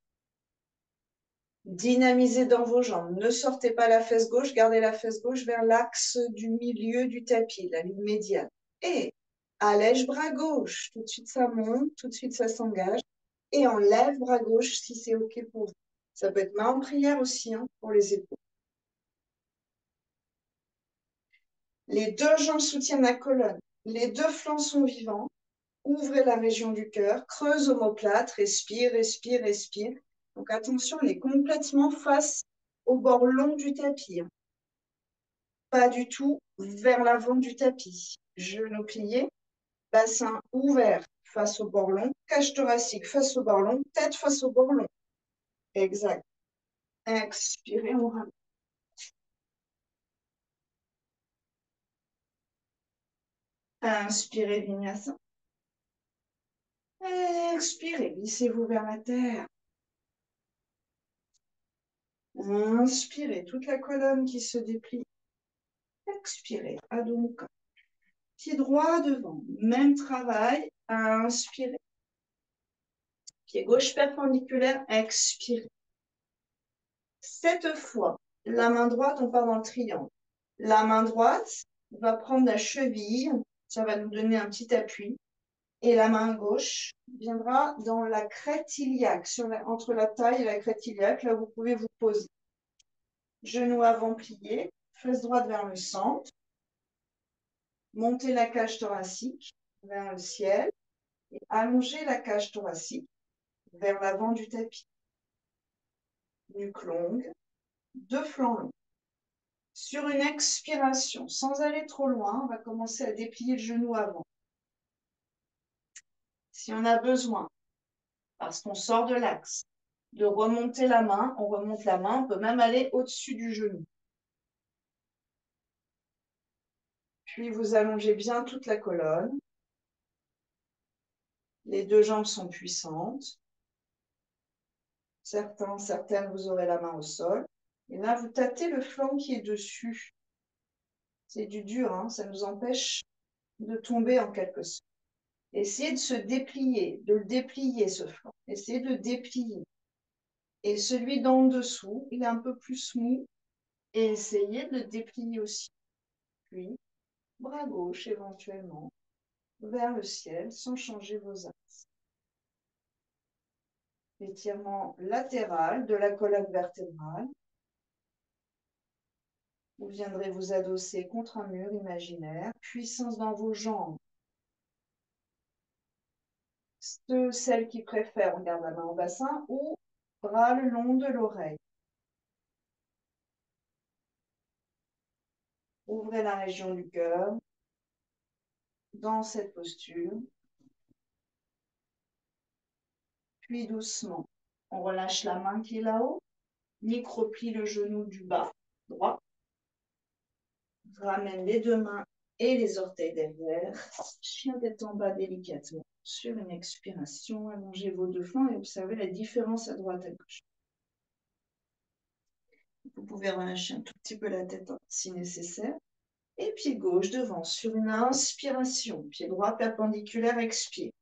Dynamisez dans vos jambes. Ne sortez pas la fesse gauche, gardez la fesse gauche vers l'axe du milieu du tapis, la ligne médiane. Et allège bras gauche. Tout de suite, ça monte, tout de suite, ça s'engage. Et enlève bras gauche si c'est OK pour vous. Ça peut être main en prière aussi pour les épaules. Les deux jambes soutiennent la colonne. Les deux flancs sont vivants. Ouvrez la région du cœur. Creuse omoplate. Respire, respire, respire. Donc attention, on est complètement face au bord long du tapis. Pas du tout vers l'avant du tapis. Genoux pliés. Bassin ouvert face au bord long. Cage thoracique face au bord long. Tête face au bord long. Exact. Expirez, on ramène. Inspirez, Vinyasa. Expirez, glissez-vous vers la terre. Inspirez, toute la colonne qui se déplie. Expirez, Adho Mukha. Pied droit devant, même travail. Inspirez. Pied gauche perpendiculaire, expirez. Cette fois, la main droite, on part dans le triangle. La main droite va prendre la cheville, ça va nous donner un petit appui. Et la main gauche viendra dans la crête iliaque, entre la taille et la crête iliaque. Là, vous pouvez vous poser. Genoux avant pliés, fesse droite vers le centre. Montez la cage thoracique vers le ciel et allongez la cage thoracique vers l'avant du tapis. Nuque longue, deux flancs longs. Sur une expiration, sans aller trop loin, on va commencer à déplier le genou avant. Si on a besoin, parce qu'on sort de l'axe, de remonter la main, on remonte la main, on peut même aller au-dessus du genou. Puis vous allongez bien toute la colonne. Les deux jambes sont puissantes. Certaines, vous aurez la main au sol. Et là, vous tâtez le flanc qui est dessus. C'est du dur, ça nous empêche de tomber en quelque sorte. Essayez de se déplier, de le déplier ce flanc. Essayez de déplier. Et celui d'en dessous, il est un peu plus mou. Et essayez de le déplier aussi. Puis, bras gauche éventuellement, vers le ciel, sans changer vos axes. Étirement latéral de la colonne vertébrale. Vous viendrez vous adosser contre un mur imaginaire. Puissance dans vos jambes. Celles qui préfèrent, on garde la main au bassin ou bras le long de l'oreille. Ouvrez la région du cœur dans cette posture. Puis doucement, on relâche la main qui est là-haut. Micro-plie le genou du bas droit. Ramène les deux mains et les orteils derrière. Chien tête en bas délicatement. Sur une expiration, allongez vos deux flancs et observez la différence à droite à gauche. Vous pouvez relâcher un tout petit peu la tête si nécessaire. Et pied gauche devant sur une inspiration. Pied droit perpendiculaire, expire.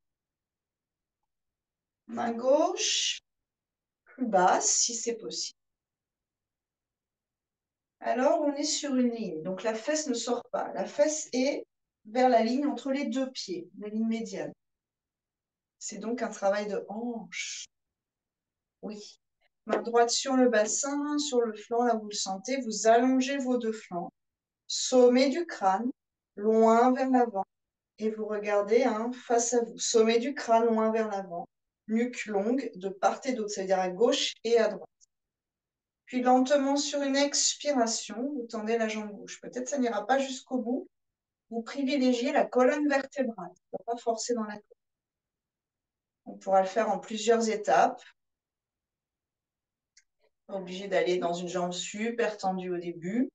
Main gauche, plus basse si c'est possible. Alors, on est sur une ligne. Donc, la fesse ne sort pas. La fesse est vers la ligne entre les deux pieds, la ligne médiane. C'est donc un travail de hanche. Oui. Main droite sur le bassin, sur le flanc, là vous le sentez. Vous allongez vos deux flancs. Sommet du crâne, loin vers l'avant. Et vous regardez face à vous. Sommet du crâne, loin vers l'avant. Nuque longue de part et d'autre, c'est-à-dire à gauche et à droite. Puis lentement, sur une expiration, vous tendez la jambe gauche. Peut-être ça n'ira pas jusqu'au bout. Vous privilégiez la colonne vertébrale. On ne va pas forcer dans la colonne. On pourra le faire en plusieurs étapes. Pas obligé d'aller dans une jambe super tendue au début.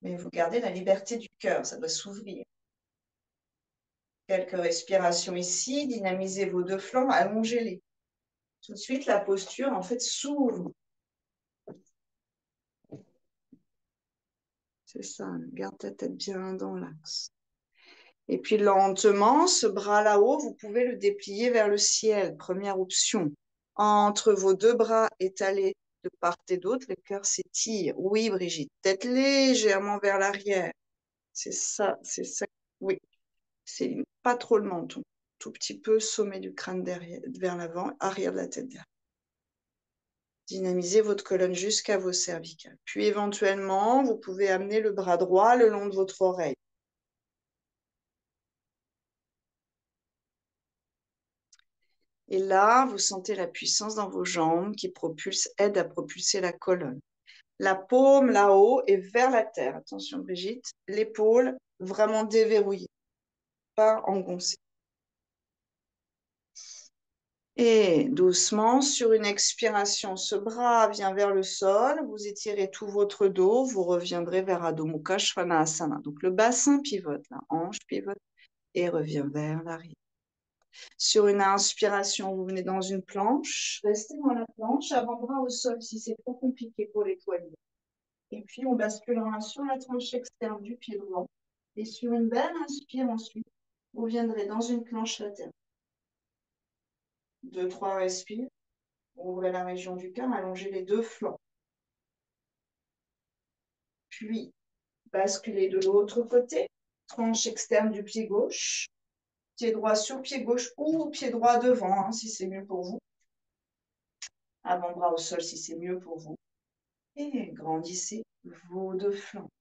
Mais vous gardez la liberté du cœur. Ça doit s'ouvrir. Quelques respirations ici. Dynamisez vos deux flancs. Allongez-les. Tout de suite, la posture, en fait, s'ouvre. C'est ça, garde ta tête bien dans l'axe. Et puis lentement, ce bras là-haut, vous pouvez le déplier vers le ciel. Première option. Entre vos deux bras étalés de part et d'autre, le cœur s'étire. Oui, Brigitte, tête légèrement vers l'arrière. C'est ça, c'est ça. Oui, c'est pas trop le menton. Tout petit peu sommet du crâne derrière, vers l'avant, arrière de la tête derrière. Dynamisez votre colonne jusqu'à vos cervicales. Puis éventuellement, vous pouvez amener le bras droit le long de votre oreille. Et là, vous sentez la puissance dans vos jambes qui aide à propulser la colonne. La paume là-haut est vers la terre. Attention Brigitte, l'épaule vraiment déverrouillée, pas engoncée. Et doucement, sur une expiration, ce bras vient vers le sol, vous étirez tout votre dos, vous reviendrez vers Adho Mukha Svanasana. Donc le bassin pivote, la hanche pivote et revient vers l'arrière. Sur une inspiration, vous venez dans une planche, restez dans la planche, avant-bras au sol si c'est trop compliqué pour les poignets. Et puis on basculera sur la tranche externe du pied droit. Et sur une belle inspire ensuite, vous viendrez dans une planche latérale. 2, 3 respires. Ouvrez la région du cœur, allongez les deux flancs. Puis, basculez de l'autre côté, tranche externe du pied gauche, pied droit sur pied gauche ou pied droit devant, si c'est mieux pour vous. Avant-bras au sol, si c'est mieux pour vous. Et grandissez vos deux flancs.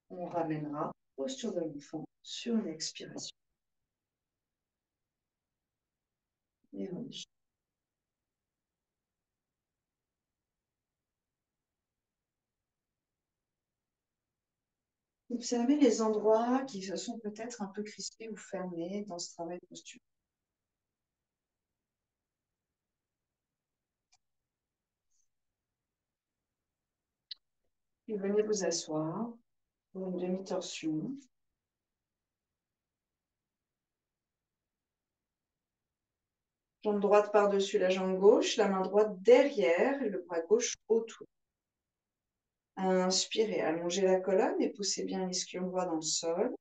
On ramènera posture de l'enfant sur une expiration. Et relâchez. Observez les endroits qui se sont peut-être un peu crispés ou fermés dans ce travail de posture. Et venez vous asseoir pour une demi-torsion. Jambe droite par-dessus la jambe gauche, la main droite derrière et le bras gauche autour. Inspirez, allongez la colonne et poussez bien l'ischio droit dans le sol.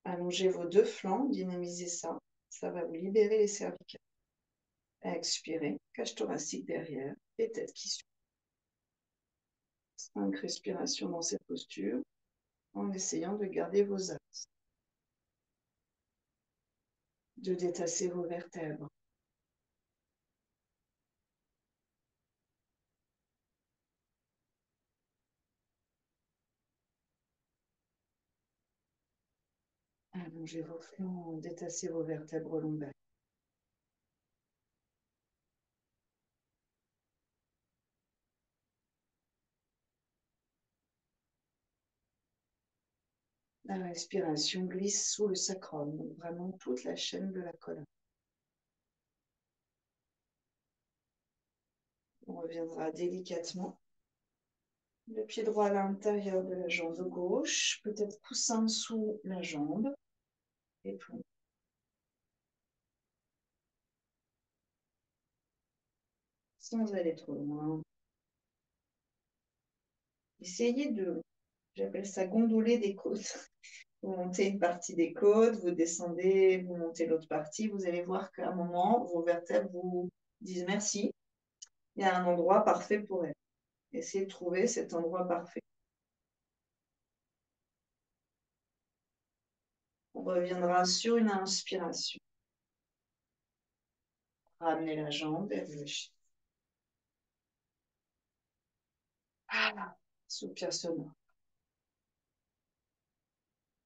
Allongez vos deux flancs, dynamisez ça. Ça va vous libérer les cervicales. Expirez, cage thoracique derrière et tête qui suit. 5 respirations dans cette posture en essayant de garder vos axes, de détasser vos vertèbres. Allongez vos flancs, détassez vos vertèbres lombaires. La respiration glisse sous le sacrum, donc vraiment toute la chaîne de la colonne. On reviendra délicatement. Le pied droit à l'intérieur de la jambe gauche, peut-être coussin sous la jambe et plomb. Sans aller trop loin. Essayez de, j'appelle ça gondoler des côtes. Vous montez une partie des côtes, vous descendez, vous montez l'autre partie. Vous allez voir qu'à un moment, vos vertèbres vous disent merci. Il y a un endroit parfait pour elle. Essayez de trouver cet endroit parfait. On reviendra sur une inspiration. Ramenez la jambe vers le chien. Ah, soupir sonore.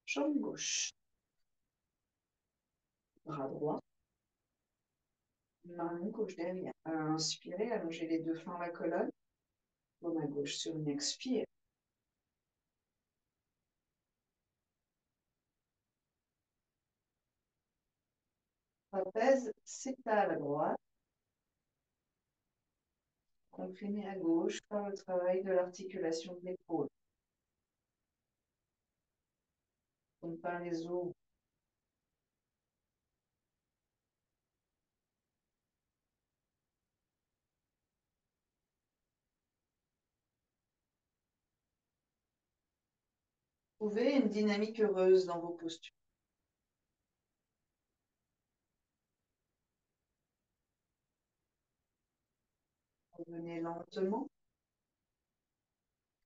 Jambe gauche. Bras droit. Main gauche derrière. Inspirez, allongez les deux flancs de la colonne. Paume à gauche sur une expire. Trapèze s'étale à droite. Comprimé à gauche par le travail de l'articulation de l'épaule. Comme par les os. Trouvez une dynamique heureuse dans vos postures. Revenez lentement.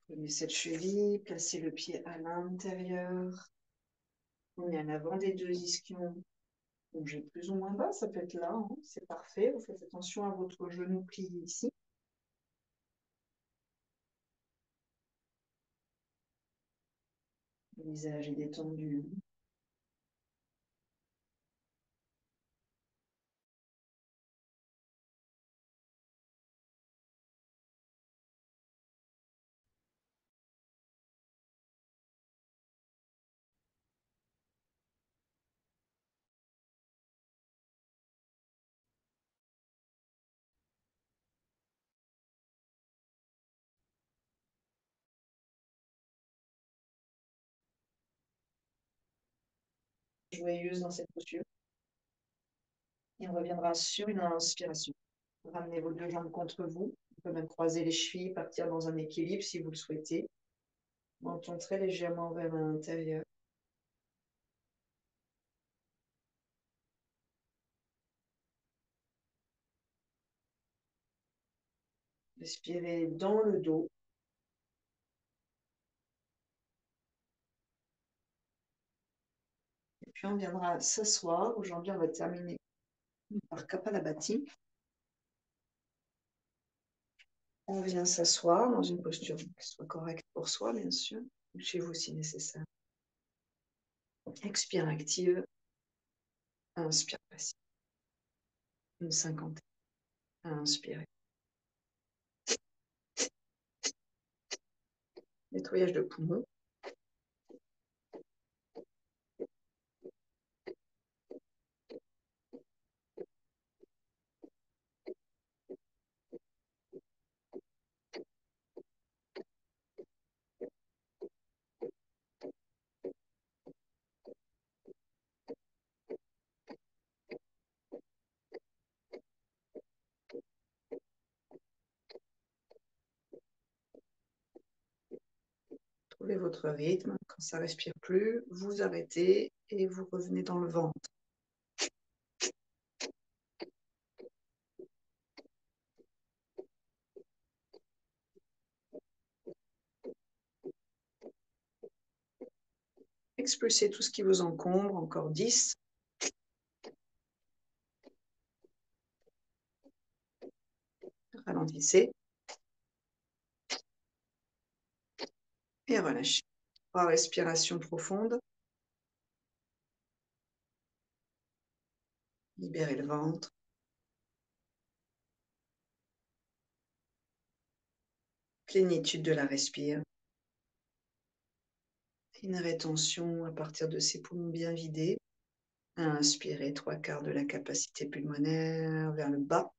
Prenez cette cheville, placez le pied à l'intérieur. On est à l'avant des deux ischions. Plongez plus ou moins bas, ça peut être là, hein, c'est parfait. Vous faites attention à votre genou plié ici. Le visage est détendu. Joyeuse dans cette posture. Et on reviendra sur une inspiration. Ramenez vos deux jambes contre vous. On peut même croiser les chevilles, partir dans un équilibre si vous le souhaitez. Menton très légèrement vers l'intérieur. Respirez dans le dos. Et puis on viendra s'asseoir. Aujourd'hui, on va terminer par Kapalabhati. On vient s'asseoir dans une posture qui soit correcte pour soi, bien sûr, ou chez vous si nécessaire. Expire active. Inspire passive. Une cinquantaine. Inspirez. Nettoyage de poumons. Trouvez votre rythme. Quand ça ne respire plus, vous arrêtez et vous revenez dans le ventre. Expulsez tout ce qui vous encombre. Encore 10. Ralentissez. Et relâchez. 3 respirations profondes. Libérez le ventre. Plénitude de la respire. Une rétention à partir de ces poumons bien vidés. Inspirez 3/4 de la capacité pulmonaire vers le bas.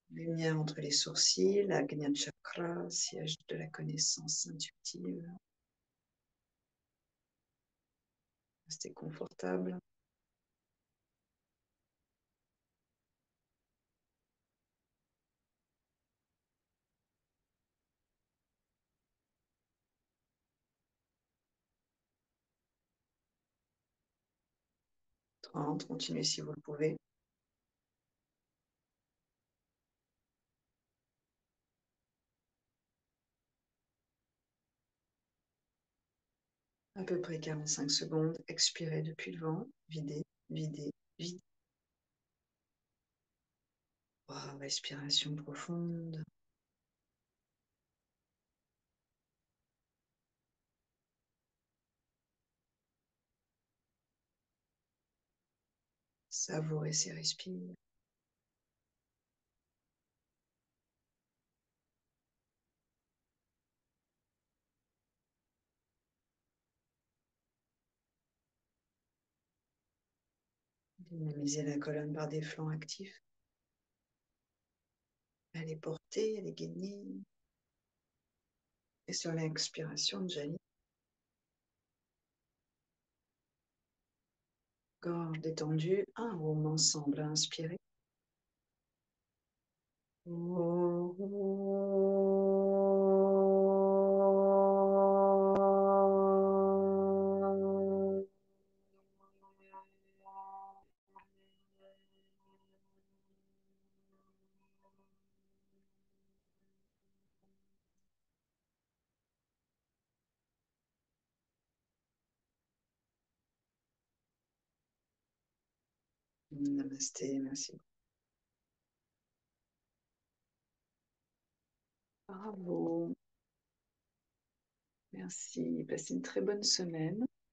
Lumière entre les sourcils, Ajna Chakra, siège de la connaissance intuitive. Restez confortable. Continuez si vous le pouvez. À peu près 45 secondes. Expirez depuis le ventre. Videz, videz, videz. Wow, respiration profonde. Savourez ces respires. Dynamisez la colonne par des flancs actifs. Elle est portée, elle est gainée. Et sur l'expiration, Jali. Gorge détendue. Un rôme ensemble. Inspirez. Namasté, merci. Bravo. Merci. Passez une très bonne semaine.